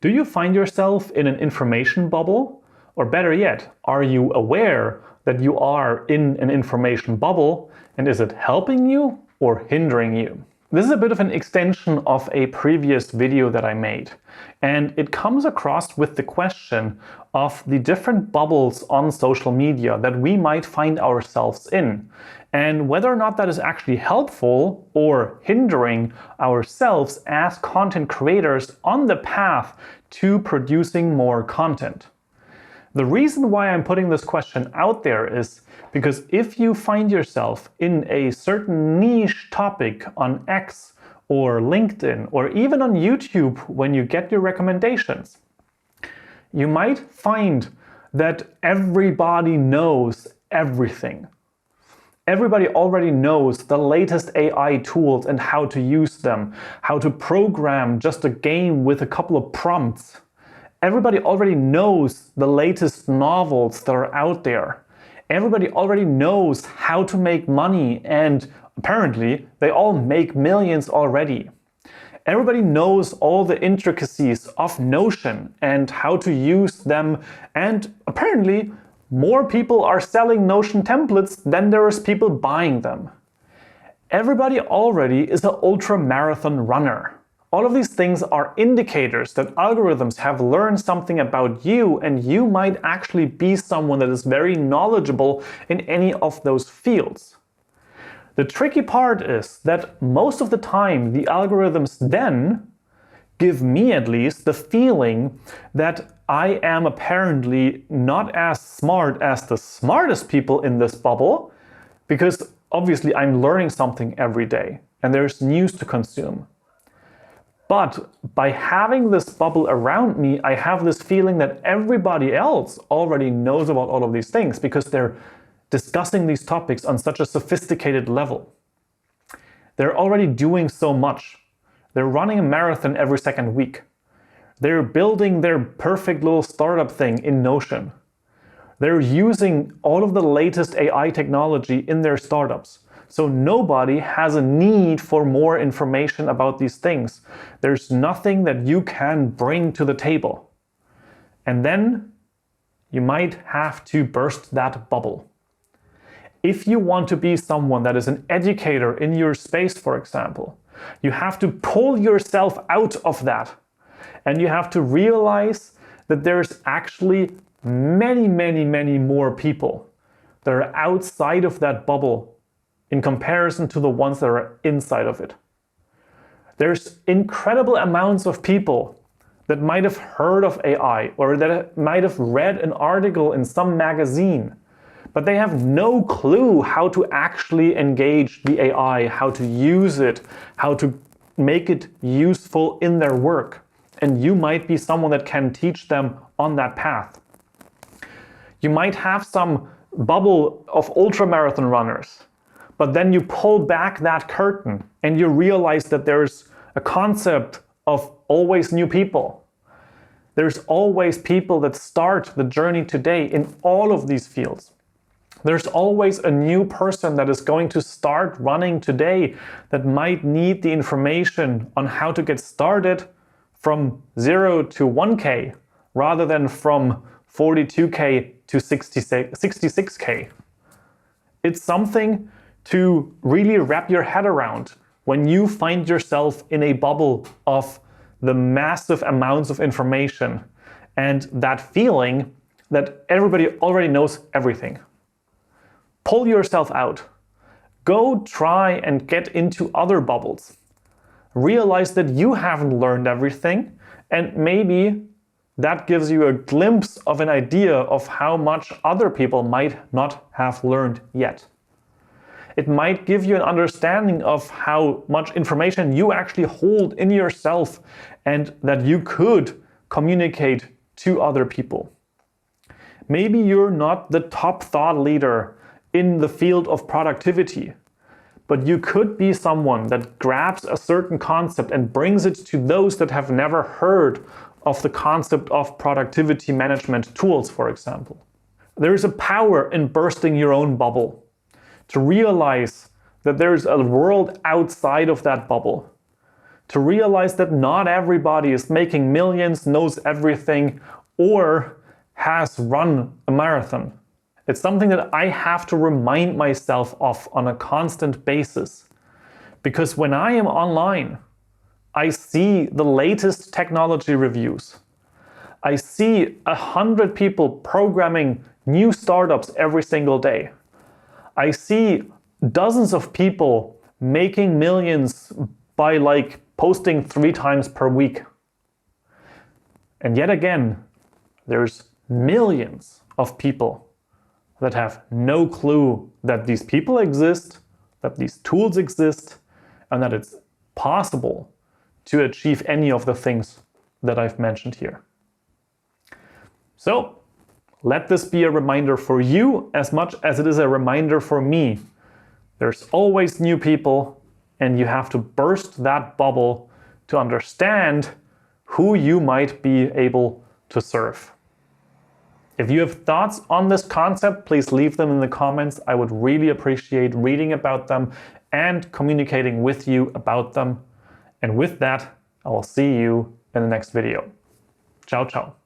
Do you find yourself in an information bubble? Or better yet, are you aware that you are in an information bubble, and is it helping you or hindering you? This is a bit of an extension of a previous video that I made, and it comes across with the question of the different bubbles on social media that we might find ourselves in, and whether or not that is actually helpful or hindering ourselves as content creators on the path to producing more content. The reason why I'm putting this question out there is because if you find yourself in a certain niche topic on X or LinkedIn or even on YouTube when you get your recommendations, you might find that everybody knows everything. Everybody already knows the latest AI tools and how to use them, how to program just a game with a couple of prompts. Everybody already knows the latest novels that are out there. Everybody already knows how to make money, and apparently they all make millions already. Everybody knows all the intricacies of Notion and how to use them, and apparently more people are selling Notion templates than there is people buying them. Everybody already is an ultra-marathon runner. All of these things are indicators that algorithms have learned something about you, and you might actually be someone that is very knowledgeable in any of those fields. The tricky part is that most of the time the algorithms then give me at least the feeling that I am apparently not as smart as the smartest people in this bubble, because obviously I'm learning something every day and there's news to consume. But by having this bubble around me, I have this feeling that everybody else already knows about all of these things because they're discussing these topics on such a sophisticated level. They're already doing so much. They're running a marathon every second week. They're building their perfect little startup thing in Notion. They're using all of the latest AI technology in their startups. So nobody has a need for more information about these things. There's nothing that you can bring to the table. And then you might have to burst that bubble. If you want to be someone that is an educator in your space, for example, you have to pull yourself out of that. And you have to realize that there's actually many more people that are outside of that bubble in comparison to the ones that are inside of it. There's incredible amounts of people that might have heard of AI or that might have read an article in some magazine, but they have no clue how to actually engage the AI, how to use it, how to make it useful in their work. And you might be someone that can teach them on that path. You might have some bubble of ultramarathon runners, but then you pull back that curtain and you realize that there's a concept of always new people. There's always people that start the journey today in all of these fields. There's always a new person that is going to start running today that might need the information on how to get started from 0 to 1K rather than from 42K to 66K. It's something to really wrap your head around when you find yourself in a bubble of the massive amounts of information and that feeling that everybody already knows everything. Pull yourself out. Go try and get into other bubbles. Realize that you haven't learned everything, and maybe that gives you a glimpse of an idea of how much other people might not have learned yet. It might give you an understanding of how much information you actually hold in yourself and that you could communicate to other people. Maybe you're not the top thought leader in the field of productivity, but you could be someone that grabs a certain concept and brings it to those that have never heard of the concept of productivity management tools, for example. There is a power in bursting your own bubble, to realize that there's a world outside of that bubble, to realize that not everybody is making millions, knows everything, or has run a marathon. It's something that I have to remind myself of on a constant basis. Because when I am online, I see the latest technology reviews. I see 100 people programming new startups every single day. I see dozens of people making millions by posting 3 times per week. And yet again, there's millions of people that have no clue that these people exist, that these tools exist, and that it's possible to achieve any of the things that I've mentioned here. So let this be a reminder for you as much as it is a reminder for me. There's always new people, and you have to burst that bubble to understand who you might be able to serve. If you have thoughts on this concept, please leave them in the comments. I would really appreciate reading about them and communicating with you about them. And with that, I will see you in the next video. Ciao, ciao.